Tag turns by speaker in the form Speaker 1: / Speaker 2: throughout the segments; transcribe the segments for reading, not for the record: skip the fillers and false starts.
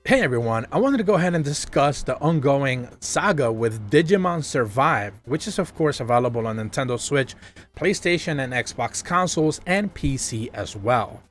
Speaker 1: Hey everyone, I wanted to go ahead and discuss the ongoing saga with Digimon Survive, which is of course available on Nintendo Switch, PlayStation and Xbox consoles, and PC as well.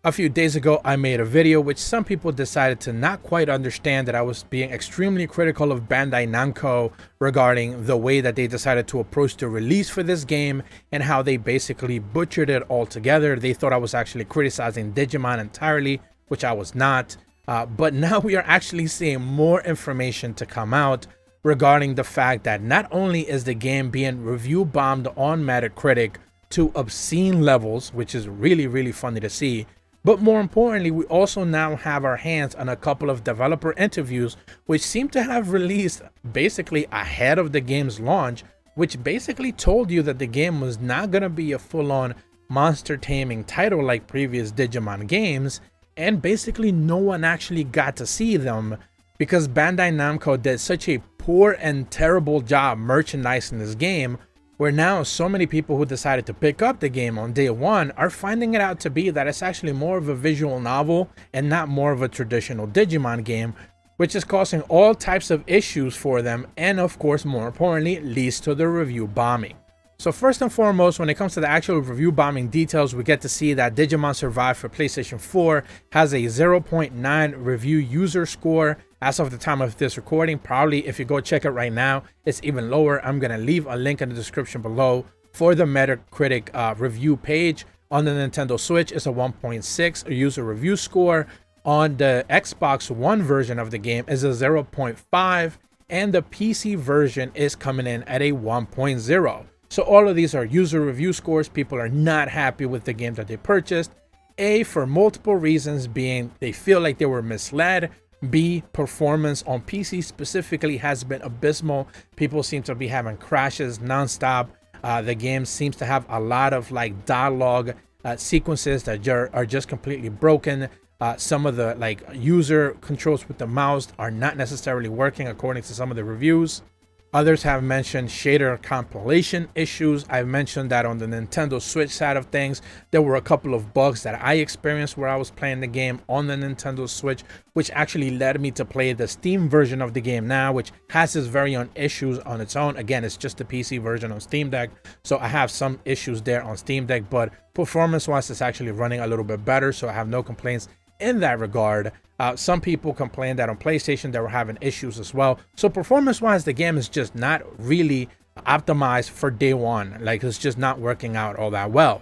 Speaker 1: A few days ago, I made a video which some people decided to not quite understand that I was being extremely critical of Bandai Namco regarding the way that they decided to approach the release for this game and how they basically butchered it altogether. They thought I was actually criticizing Digimon entirely, which I was not. But now we are actually seeing more information to come out regarding the fact that not only is the game being review bombed on Metacritic to obscene levels, which is really funny to see, but more importantly, we also now have our hands on a couple of developer interviews which seem to have released basically ahead of the game's launch, which basically told you that the game was not going to be a full-on monster taming title like previous Digimon games. And basically no one actually got to see them because Bandai Namco did such a poor and terrible job merchandising this game, where now so many people who decided to pick up the game on day one are finding it out to be that it's actually more of a visual novel and not more of a traditional Digimon game, which is causing all types of issues for them and of course more importantly leads to the review bombing. So first and foremost, when it comes to the actual review bombing details, we get to see that Digimon Survive for PlayStation 4 has a 0.9 review user score as of the time of this recording. Probably if you go check it right now, it's even lower. I'm going to leave a link in the description below for the Metacritic review page. On the Nintendo Switch, it's a 1.6 user review score. On the Xbox One version of the game is a 0.5, and the PC version is coming in at a 1.0. So all of these are user review scores. People are not happy with the game that they purchased. A, for multiple reasons, being they feel like they were misled. B, performance on PC specifically has been abysmal. People seem to be having crashes nonstop. The game seems to have a lot of like dialogue sequences that are just completely broken. Some of the like user controls with the mouse are not necessarily working according to some of the reviews. Others have mentioned shader compilation issues. I've mentioned that on the Nintendo Switch side of things, there were a couple of bugs that I experienced where I was playing the game on the Nintendo Switch, which actually led me to play the Steam version of the game now, which has its very own issues on its own. Again, it's just the PC version on Steam Deck, so I have some issues there on Steam Deck, but performance-wise, it's actually running a little bit better, so I have no complaints in that regard. Some people complained that on PlayStation they were having issues as well. So performance-wise, the game is just not really optimized for day one. Like, it's just not working out all that well.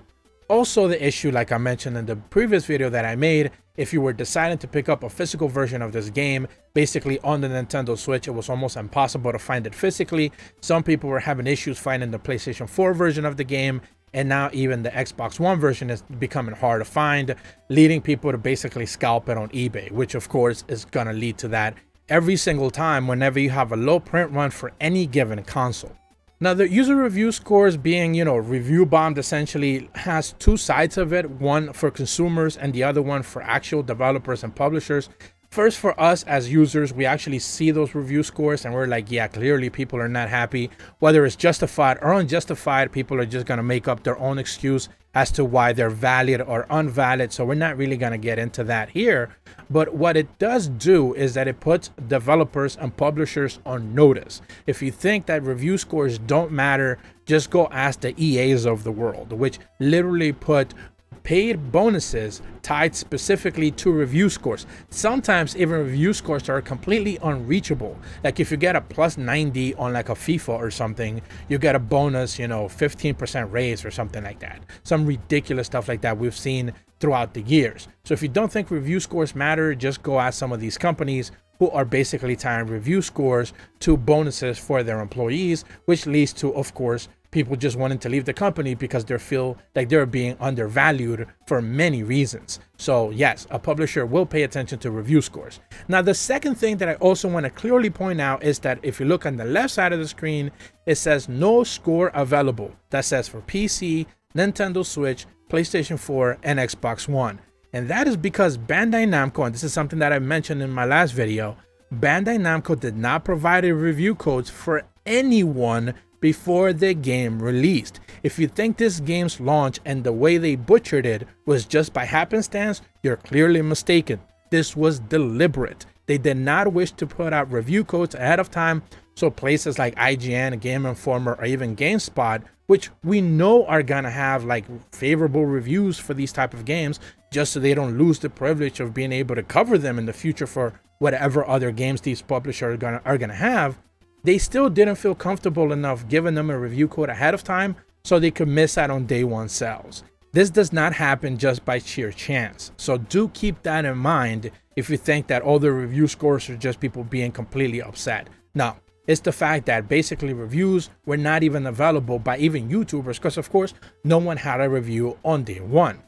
Speaker 1: Also, the issue, like I mentioned in the previous video that I made, if you were deciding to pick up a physical version of this game, basically on the Nintendo Switch, it was almost impossible to find it physically. Some people were having issues finding the PlayStation 4 version of the game, and now even the Xbox One version is becoming hard to find, leading people to basically scalp it on eBay, which of course is going to lead to that every single time whenever you have a low print run for any given console. Now, the user review scores being, review bombed essentially has two sides of it, one for consumers and the other one for actual developers and publishers. First, for us as users, we actually see those review scores and we're like, yeah, clearly people are not happy. Whether it's justified or unjustified, people are just going to make up their own excuse as to why they're valid or unvalid. So we're not really going to get into that here. But what it does do is that it puts developers and publishers on notice. If you think that review scores don't matter, just go ask the EAs of the world, which literally put paid bonuses tied specifically to review scores. Sometimes even review scores are completely unreachable. Like if you get a plus 90 on like a FIFA or something, you get a bonus, 15% raise or something like that. Some ridiculous stuff like that we've seen throughout the years. So if you don't think review scores matter, just go ask some of these companies who are basically tying review scores to bonuses for their employees, which leads to, of course, people just wanting to leave the company because they feel like they're being undervalued for many reasons. So yes, a publisher will pay attention to review scores. Now, the second thing that I also want to clearly point out is that if you look on the left side of the screen, it says no score available. That says for PC, Nintendo Switch, PlayStation 4, and Xbox One. And that is because Bandai Namco, and this is something that I mentioned in my last video, Bandai Namco did not provide a review codes for anyone before the game released. If you think this game's launch and the way they butchered it was just by happenstance, you're clearly mistaken. This was deliberate. they did not wish to put out review codes ahead of time, so places like IGN, Game Informer, or even GameSpot, which we know are gonna have like favorable reviews for these type of games, just so they don't lose the privilege of being able to cover them in the future for whatever other games these publishers are gonna have, they still didn't feel comfortable enough giving them a review code ahead of time so they could miss out on day one sales. This does not happen just by sheer chance, so do keep that in mind if you think that all the review scores are just people being completely upset. No, it's the fact that basically reviews were not even available by even YouTubers, because of course no one had a review on day one.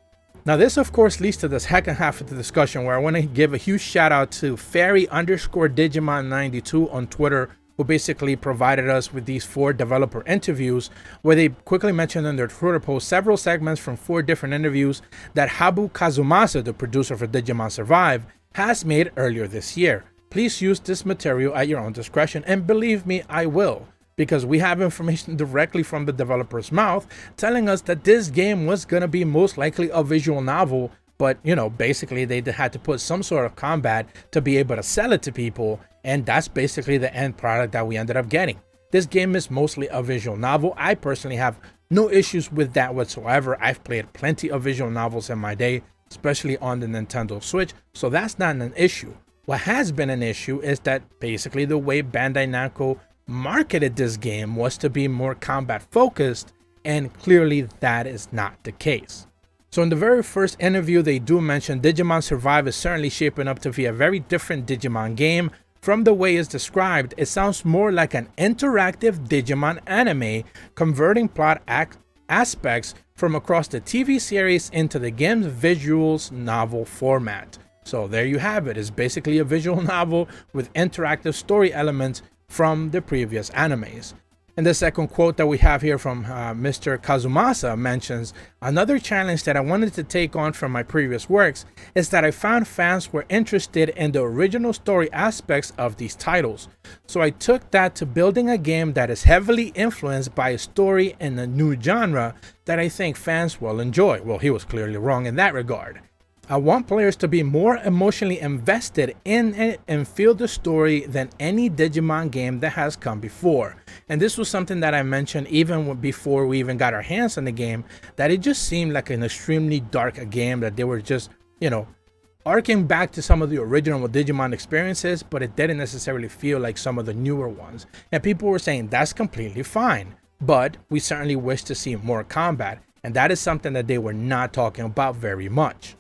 Speaker 1: Now this of course leads to the second half of the discussion, where I want to give a huge shout out to Fairy_Digimon92 on Twitter, who basically provided us with these 4 developer interviews, where they quickly mentioned in their Twitter post several segments from 4 different interviews that Habu Kazumasa, the producer for Digimon Survive, has made earlier this year. Please use this material at your own discretion, and believe me, I will, because we have information directly from the developer's mouth telling us that this game was gonna be most likely a visual novel, but you know, basically they had to put some sort of combat to be able to sell it to people, and that's basically the end product that we ended up getting. This game is mostly a visual novel. I personally have no issues with that whatsoever. I've played plenty of visual novels in my day, especially on the Nintendo Switch, so that's not an issue. What has been an issue is that basically the way Bandai Namco marketed this game was to be more combat focused, and clearly that is not the case. So in the very first interview, they do mention Digimon Survive is certainly shaping up to be a very different Digimon game. From the way it's described, it sounds more like an interactive Digimon anime, converting plot aspects from across the TV series into the game's visuals novel format. So there you have it. It's basically a visual novel with interactive story elements from the previous animes. And the second quote that we have here from Mr. Kazumasa mentions, another challenge that I wanted to take on from my previous works is that I found fans were interested in the original story aspects of these titles. So I took that to building a game that is heavily influenced by a story in a new genre that I think fans will enjoy. Well, he was clearly wrong in that regard. I want players to be more emotionally invested in it and feel the story than any Digimon game that has come before. And this was something that I mentioned even before we even got our hands on the game, that it just seemed like an extremely dark game, that they were just, you know, arcing back to some of the original Digimon experiences, but it didn't necessarily feel like some of the newer ones. And people were saying that's completely fine, but we certainly wish to see more combat, and that is something that they were not talking about very much.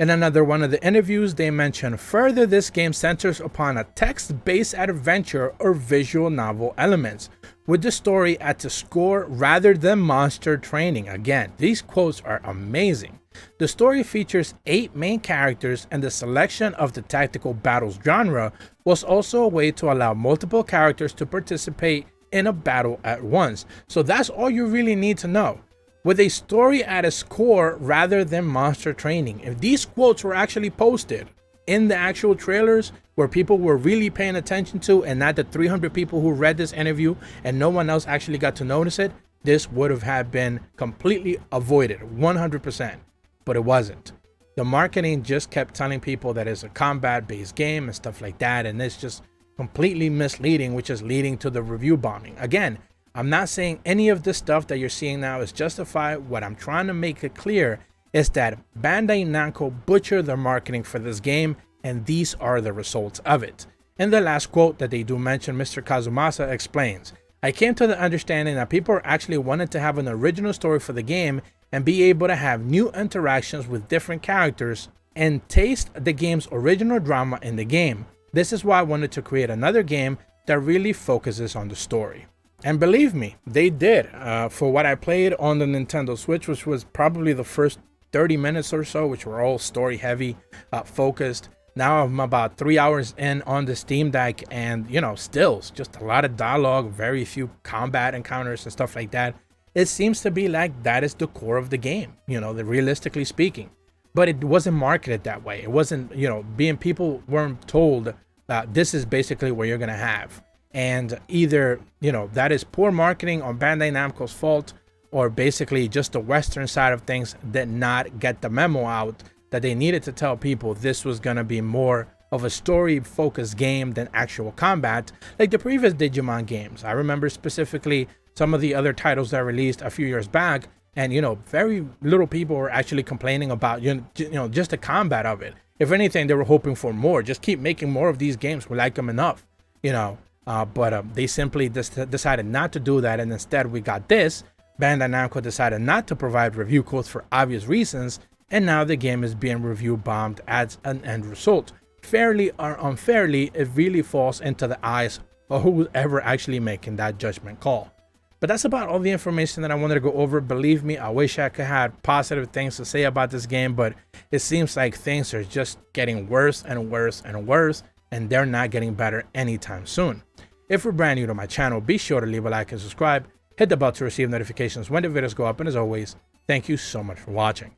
Speaker 1: In another one of the interviews, they mention further this game centers upon a text-based adventure or visual novel elements, with the story at the score rather than monster training. Again, these quotes are amazing. The story features 8 main characters, and the selection of the tactical battles genre was also a way to allow multiple characters to participate in a battle at once. So that's all you really need to know. With a story at its core rather than monster training. If these quotes were actually posted in the actual trailers where people were really paying attention to, and not the 300 people who read this interview and no one else actually got to notice it, this would have been completely avoided 100%, but it wasn't. The marketing just kept telling people that it's a combat based game and stuff like that, and it's just completely misleading, which is leading to the review bombing. Again, I'm not saying any of this stuff that you're seeing now is justified. What I'm trying to make it clear is that Bandai Namco butchered their marketing for this game, and these are the results of it. In the last quote that they do mention, Mr. Kazumasa explains, I came to the understanding that people actually wanted to have an original story for the game and be able to have new interactions with different characters and taste the game's original drama in the game. This is why I wanted to create another game that really focuses on the story. And believe me, they did. For what I played on the Nintendo Switch, which was probably the first 30 minutes or so, which were all story heavy, focused. Now I'm about 3 hours in on the Steam Deck, and you know, still just a lot of dialogue, very few combat encounters and stuff like that. It seems to be like that is the core of the game, you know, realistically speaking. But it wasn't marketed that way. It wasn't, you know, people weren't told that this is basically what you're gonna have. And either, you know, that is poor marketing on Bandai Namco's fault, or basically just the Western side of things did not get the memo out that they needed to tell people this was going to be more of a story-focused game than actual combat, like the previous Digimon games. I remember specifically some of the other titles that released a few years back, and you know, very little people were actually complaining about just the combat of it. If anything, they were hoping for more. Just keep making more of these games. We like them enough, you know. But they simply decided not to do that, and instead we got this. Bandai Namco decided not to provide review codes for obvious reasons, and now the game is being review bombed as an end result. Fairly or unfairly, it really falls into the eyes of whoever actually making that judgment call. But that's about all the information that I wanted to go over. Believe me, I wish I could have positive things to say about this game, but it seems like things are just getting worse and worse and worse, and they're not getting better anytime soon. If you're brand new to my channel, be sure to leave a like and subscribe. Hit the bell to receive notifications when the videos go up, and as always, thank you so much for watching.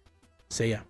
Speaker 1: See ya.